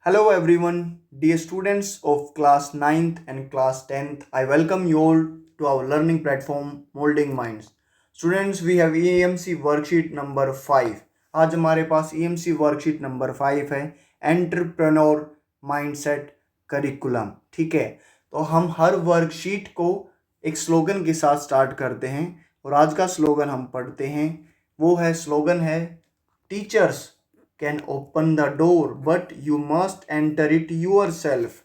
Hello everyone, dear students of class 9th and class 10th. I welcome you all to our learning platform Molding Minds. Students, we have EMC worksheet number 5. आज हमारे पास EMC worksheet number 5 है, entrepreneur mindset curriculum. ठीक है, तो हम हर worksheet को एक slogan के साथ स्टार्ट करते हैं और आज का स्लोगन हम पढ़ते हैं। वो स्लोगन है teachers can open the door but you must enter it yourself.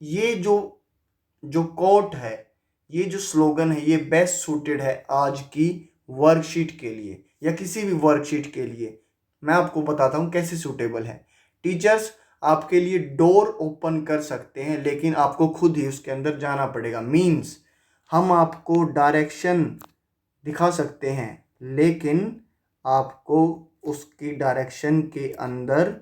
ये जो कोट है, ये जो स्लोगन है, ये बेस्ट सूटेड है आज की वर्कशीट के लिए या किसी भी वर्कशीट के लिए। मैं आपको बताता हूँ कैसे सूटेबल है। टीचर्स आपके लिए डोर ओपन कर सकते हैं, लेकिन आपको खुद ही उसके अंदर जाना पड़ेगा। मीन्स हम आपको डायरेक्शन दिखा सकते हैं, लेकिन आपको उसकी डायरेक्शन के अंदर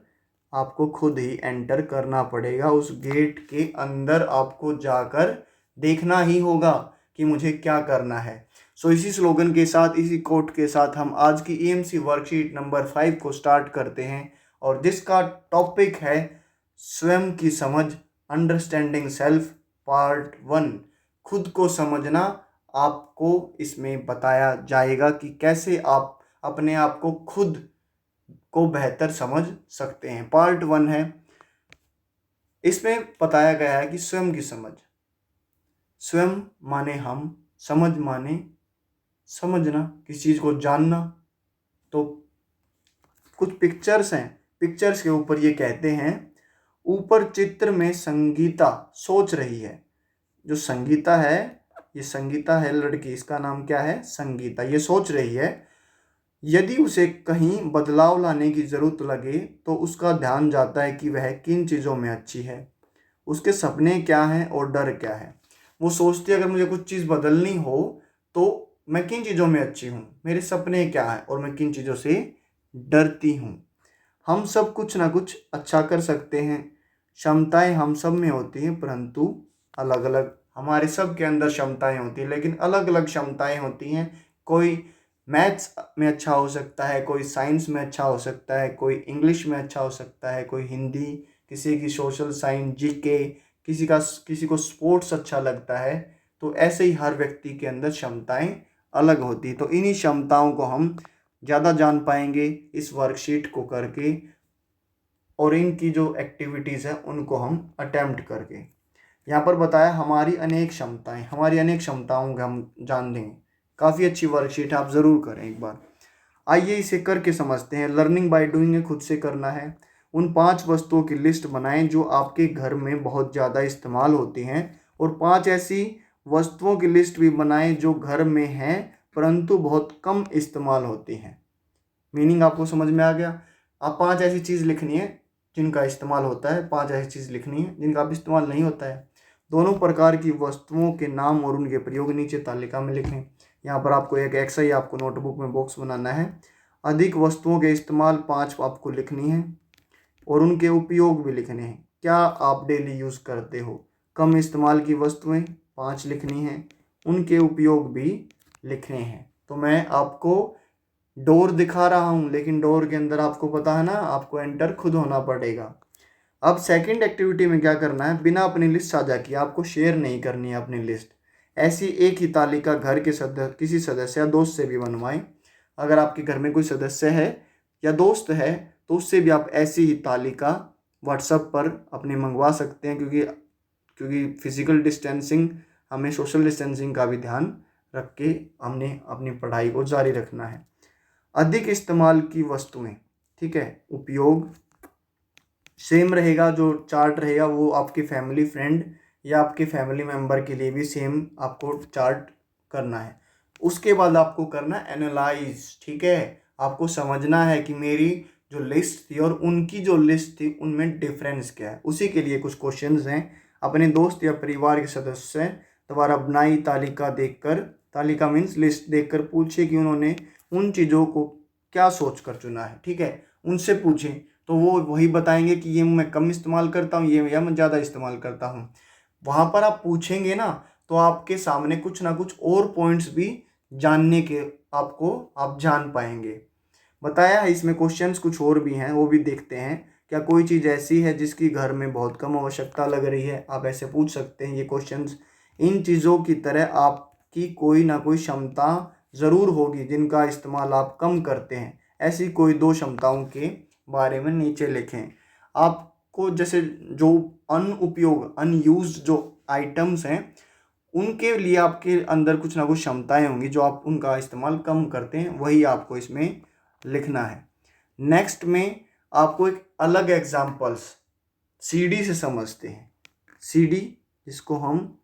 आपको खुद ही एंटर करना पड़ेगा। उस गेट के अंदर आपको जाकर देखना ही होगा कि मुझे क्या करना है। सो इसी स्लोगन के साथ, इसी कोट के साथ हम आज की EMC वर्कशीट नंबर 5 को स्टार्ट करते हैं, और जिसका टॉपिक है स्वयं की समझ, अंडरस्टैंडिंग सेल्फ पार्ट 1। खुद को समझना आपको इसमें बताया जाएगा कि कैसे आप अपने आप को खुद को बेहतर समझ सकते हैं। पार्ट 1 है, इसमें बताया गया है कि स्वयं की समझ। स्वयं माने हम, समझ माने समझना, किसी चीज़ को जानना। तो कुछ पिक्चर्स हैं, पिक्चर्स के ऊपर ये कहते हैं, ऊपर चित्र में संगीता सोच रही है। जो संगीता है, ये संगीता है लड़की, इसका नाम क्या है? संगीता। ये सोच रही है यदि उसे कहीं बदलाव लाने की ज़रूरत लगे तो उसका ध्यान जाता है कि वह किन चीज़ों में अच्छी है, उसके सपने क्या हैं और डर क्या है। वो सोचती है अगर मुझे कुछ चीज़ बदलनी हो तो मैं किन चीज़ों में अच्छी हूँ, मेरे सपने क्या हैं और मैं किन चीज़ों से डरती हूँ। हम सब कुछ ना कुछ अच्छा कर सकते हैं, क्षमताएं हम सब में होती हैं, परंतु अलग अलग। हमारे सब के अंदर क्षमताएं होती हैं, लेकिन अलग अलग क्षमताएं होती हैं। कोई मैथ्स में अच्छा हो सकता है, कोई साइंस में अच्छा हो सकता है, कोई इंग्लिश में अच्छा हो सकता है, कोई हिंदी, किसी की सोशल साइंस, जीके, किसी को स्पोर्ट्स अच्छा लगता है। तो ऐसे ही हर व्यक्ति के अंदर क्षमताएं अलग होती। तो इन्हीं क्षमताओं को हम ज़्यादा जान पाएंगे इस वर्कशीट को करके, और इनकी जो एक्टिविटीज़ हैं उनको हम अटेम्प्ट करके। यहाँ पर बताया हमारी अनेक क्षमताएं, हमारी अनेक क्षमताओं को हम जान देंगे। काफ़ी अच्छी वर्कशीट है, आप ज़रूर करें एक बार। आइए इसे करके समझते हैं। लर्निंग बाय डूइंग है, खुद से करना है। उन 5 वस्तुओं की लिस्ट बनाएं जो आपके घर में बहुत ज़्यादा इस्तेमाल होती हैं, और 5 ऐसी वस्तुओं की लिस्ट भी बनाएं जो घर में हैं परंतु बहुत कम इस्तेमाल होती हैं। मीनिंग आपको समझ में आ गया? आप 5 ऐसी चीज़ लिखनी है जिनका इस्तेमाल होता है, 5 ऐसी चीज़ लिखनी है जिनका भी इस्तेमाल नहीं होता है। दोनों प्रकार की वस्तुओं के नाम और उनके प्रयोग नीचे तालिका में लिखें। यहाँ पर आपको एक एक्सरसाइज, आपको नोटबुक में बॉक्स बनाना है। अधिक वस्तुओं के इस्तेमाल 5 आपको लिखनी है, और उनके उपयोग भी लिखने हैं। क्या आप डेली यूज़ करते हो? कम इस्तेमाल की वस्तुएं 5 लिखनी हैं, उनके उपयोग भी लिखने हैं। तो मैं आपको डोर दिखा रहा हूँ, लेकिन डोर के अंदर आपको पता है ना, आपको एंटर खुद होना पड़ेगा। अब सेकंड एक्टिविटी में क्या करना है, बिना अपनी लिस्ट साझा किए, आपको शेयर नहीं करनी है अपनी लिस्ट। ऐसी एक ही तालिका घर के किसी सदस्य या दोस्त से भी बनवाएं। अगर आपके घर में कोई सदस्य है या दोस्त है तो उससे भी आप ऐसी ही तालिका व्हाट्सएप पर अपने मंगवा सकते हैं, क्योंकि फिजिकल डिस्टेंसिंग, हमें सोशल डिस्टेंसिंग का भी ध्यान रख के हमने अपनी पढ़ाई को जारी रखना है। अधिक इस्तेमाल की वस्तुएं, ठीक है, उपयोग सेम रहेगा। जो चार्ट रहेगा वो आपके फैमिली फ्रेंड या आपके फैमिली मेम्बर के लिए भी सेम आपको चार्ट करना है। उसके बाद आपको करना एनालाइज, ठीक है। आपको समझना है कि मेरी जो लिस्ट थी और उनकी जो लिस्ट थी उनमें डिफरेंस क्या है। उसी के लिए कुछ क्वेश्चंस हैं। अपने दोस्त या परिवार के सदस्य द्वारा बनाई तालिका देखकर, तालिका मीन्स लिस्ट देखकर पूछे कि उन्होंने उन चीज़ों को क्या सोच कर चुना है, ठीक है। उनसे पूछें तो वो वही बताएंगे कि ये मैं कम इस्तेमाल करता हूँ, ये या मैं ज़्यादा इस्तेमाल करता हूँ। वहाँ पर आप पूछेंगे ना तो आपके सामने कुछ ना कुछ और पॉइंट्स भी जानने के आप जान पाएंगे। बताया है इसमें क्वेश्चंस कुछ और भी हैं, वो भी देखते हैं क्या कोई चीज़ ऐसी है जिसकी घर में बहुत कम आवश्यकता लग रही है? आप ऐसे पूछ सकते हैं ये क्वेश्चंस। इन चीज़ों की तरह आपकी कोई ना कोई क्षमता ज़रूर होगी जिनका इस्तेमाल आप कम करते हैं। ऐसी कोई 2 क्षमताओं के बारे में नीचे लिखें। आपको जैसे जो अनयूज्ड जो आइटम्स हैं, उनके लिए आपके अंदर कुछ ना कुछ क्षमताएं होंगी जो आप उनका इस्तेमाल कम करते हैं, वही आपको इसमें लिखना है। नेक्स्ट में आपको एक अलग एग्जांपल्स सीडी से समझते हैं। सीडी, जिसको हम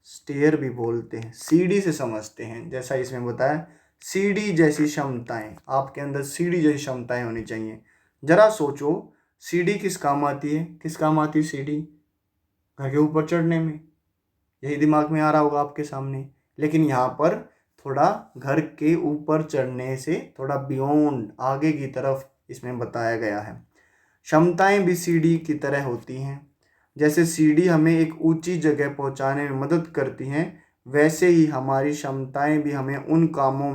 स्टेयर भी बोलते हैं, सीडी से समझते हैं। जैसा इसमें बताया, सीडी जैसी क्षमताएं, आपके अंदर सीडी जैसी क्षमताएं होनी चाहिए। जरा सोचो, सीडी किस काम आती है? किस काम आती है सीडी? घर के ऊपर चढ़ने में। यही दिमाग में आ रहा होगा आपके सामने। लेकिन यहाँ पर थोड़ा घर के ऊपर चढ़ने से थोड़ा बियॉन्ड, आगे की तरफ इसमें बताया गया है। क्षमताएं भी सीढ़ी की तरह होती हैं। जैसे सीढ़ी हमें एक ऊंची जगह पहुंचाने में मदद करती हैं, वैसे ही हमारी क्षमताएं भी हमें उन कामों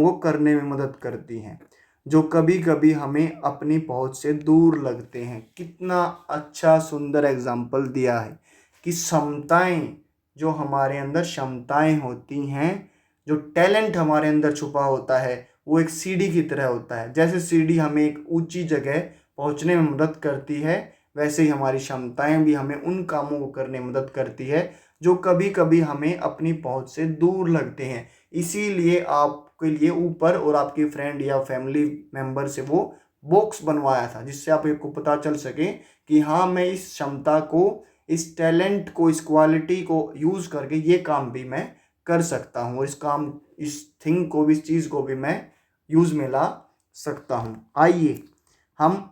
को करने में मदद करती हैं जो कभी कभी हमें अपनी पहुंच से दूर लगते हैं। कितना अच्छा सुंदर एग्जाम्पल दिया है कि क्षमताएं, जो हमारे अंदर क्षमताएं होती हैं, जो टैलेंट हमारे अंदर छुपा होता है, वो एक सीढ़ी की तरह होता है। जैसे सीढ़ी हमें एक ऊंची जगह पहुंचने में मदद करती है, वैसे ही हमारी क्षमताएं भी हमें उन कामों को करने में मदद करती है जो कभी कभी हमें अपनी पहुंच से दूर लगते हैं। इसीलिए आपके लिए ऊपर और आपके फ्रेंड या फैमिली मेंबर से वो बॉक्स बनवाया था, जिससे आपको पता चल सके कि हाँ, मैं इस क्षमता को, इस टैलेंट को, इस क्वालिटी को यूज़ करके ये काम भी मैं कर सकता हूँ, और इस थिंग को भी, इस चीज़ को भी मैं यूज़ में ला सकता हूँ। आइए हम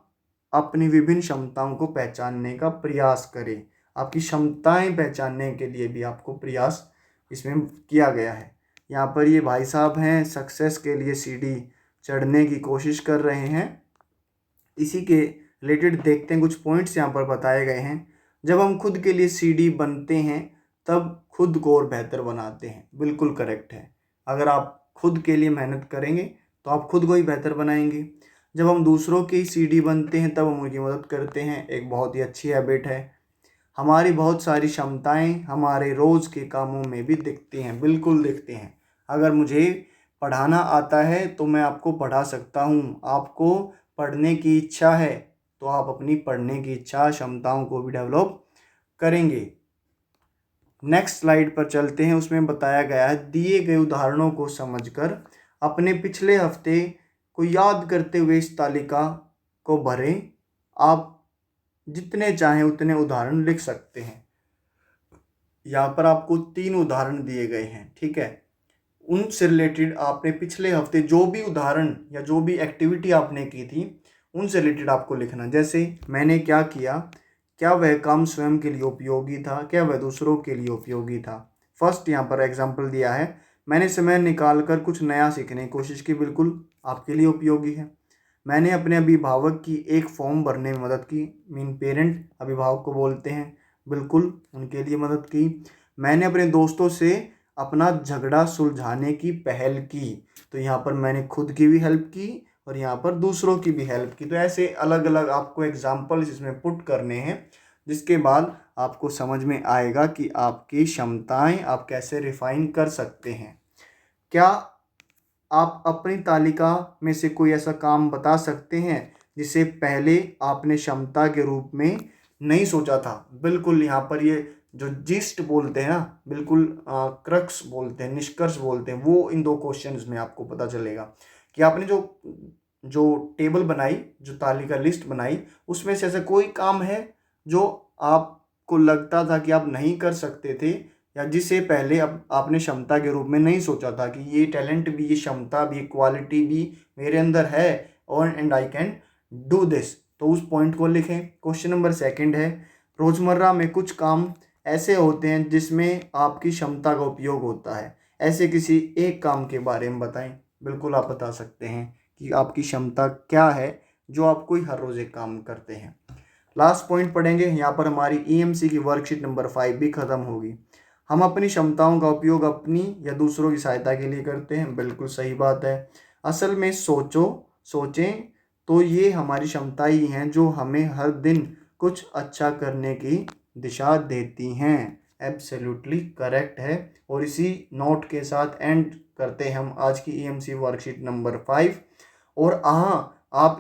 अपनी विभिन्न क्षमताओं को पहचानने का प्रयास करें। आपकी क्षमताएं पहचानने के लिए भी आपको प्रयास इसमें किया गया है। यहाँ पर ये भाई साहब हैं, सक्सेस के लिए सीढ़ी चढ़ने की कोशिश कर रहे हैं। इसी के रिलेटेड देखते हैं, कुछ पॉइंट्स यहाँ पर बताए गए हैं। जब हम खुद के लिए सीढ़ी बनते हैं तब खुद को और बेहतर बनाते हैं। बिल्कुल करेक्ट है। अगर आप खुद के लिए मेहनत करेंगे तो आप खुद को ही बेहतर बनाएंगे। जब हम दूसरों की सीढ़ी बनते हैं तब हम उनकी मदद करते हैं। एक बहुत ही अच्छी हैबिट है। हमारी बहुत सारी क्षमताएं हमारे रोज़ के कामों में भी दिखती हैं। बिल्कुल दिखती हैं। अगर मुझे पढ़ाना आता है तो मैं आपको पढ़ा सकता हूँ। आपको पढ़ने की इच्छा है तो आप अपनी पढ़ने की इच्छा, क्षमताओं को भी डेवलप करेंगे। नेक्स्ट स्लाइड पर चलते हैं। उसमें बताया गया है, दिए गए उदाहरणों को समझकर अपने पिछले हफ्ते को याद करते हुए इस तालिका को भरें। आप जितने चाहें उतने उदाहरण लिख सकते हैं। यहाँ पर आपको 3 उदाहरण दिए गए हैं, ठीक है। उनसे रिलेटेड आपने पिछले हफ्ते जो भी उदाहरण या जो भी एक्टिविटी आपने की थी, उनसे रिलेटेड आपको लिखना। जैसे मैंने क्या किया, क्या वह काम स्वयं के लिए उपयोगी था, क्या वह दूसरों के लिए उपयोगी था। फर्स्ट यहाँ पर एग्जांपल दिया है, मैंने समय निकालकर कुछ नया सीखने की कोशिश की। बिल्कुल आपके लिए उपयोगी है। मैंने अपने अभिभावक की एक फॉर्म भरने में मदद की। पेरेंट अभिभावक को बोलते हैं। बिल्कुल उनके लिए मदद की। मैंने अपने दोस्तों से अपना झगड़ा सुलझाने की पहल की। तो यहाँ पर मैंने खुद की भी हेल्प की और यहाँ पर दूसरों की भी हेल्प की। तो ऐसे अलग अलग आपको एग्जाम्पल्स इसमें पुट करने हैं, जिसके बाद आपको समझ में आएगा कि आपकी क्षमताएं आप कैसे रिफाइन कर सकते हैं। क्या आप अपनी तालिका में से कोई ऐसा काम बता सकते हैं जिसे पहले आपने क्षमता के रूप में नहीं सोचा था? बिल्कुल यहाँ पर ये जो जिस्ट बोलते हैं ना, बिल्कुल क्रक्स बोलते हैं, निष्कर्ष बोलते हैं, वो इन 2 क्वेश्चंस में आपको पता चलेगा कि आपने जो जो टेबल बनाई, जो तालिका लिस्ट बनाई, उसमें से ऐसा कोई काम है जो आपको लगता था कि आप नहीं कर सकते थे, या जिसे पहले अब आपने क्षमता के रूप में नहीं सोचा था कि ये टैलेंट भी, ये क्षमता भी, क्वालिटी भी मेरे अंदर है और and I can do this. तो उस पॉइंट को लिखें। क्वेश्चन नंबर 2 है, रोज़मर्रा में कुछ काम ऐसे होते हैं जिसमें आपकी क्षमता का उपयोग होता है। ऐसे किसी एक काम के बारे में बताएं। बिल्कुल आप बता सकते हैं कि आपकी क्षमता क्या है जो आप कोई हर रोज़ एक काम करते हैं। लास्ट पॉइंट पढ़ेंगे। यहाँ पर हमारी ईएमसी की वर्कशीट नंबर 5 भी ख़त्म होगी। हम अपनी क्षमताओं का उपयोग अपनी या दूसरों की सहायता के लिए करते हैं। बिल्कुल सही बात है। असल में सोचें तो ये हमारी क्षमता ही हैं जो हमें हर दिन कुछ अच्छा करने की दिशा देती हैं। एब्सोल्युटली करेक्ट है। और इसी नोट के साथ एंड करते हैं हम आज की ईएमसी वर्कशीट नंबर 5। और हाँ, आप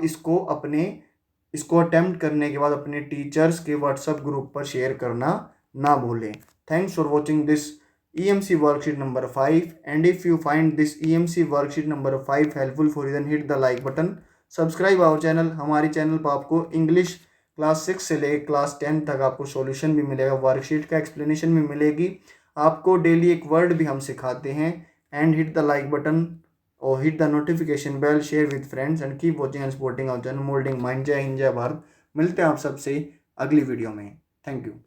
इसको अटेम्प्ट करने के बाद अपने टीचर्स के व्हाट्सएप ग्रुप पर शेयर करना ना भूलें। Thanks for watching this EMC worksheet number 5, and if you find this EMC worksheet number 5 helpful for you then hit the like button, subscribe our channel. हमारी चैनल पर आपको English class 6 से लेकर class 10 तक आपको सॉल्यूशन भी मिलेगा, worksheet का एक्सप्लेनेशन भी मिलेगी, आपको डेली एक वर्ड भी हम सिखाते हैं। And hit the like button और hit the notification bell, share with friends and keep watching and supporting our channel moulding mind. जय हिंद, जय भारत। मिलते हैं आप सबसे अगली वीडियो में। Thank you.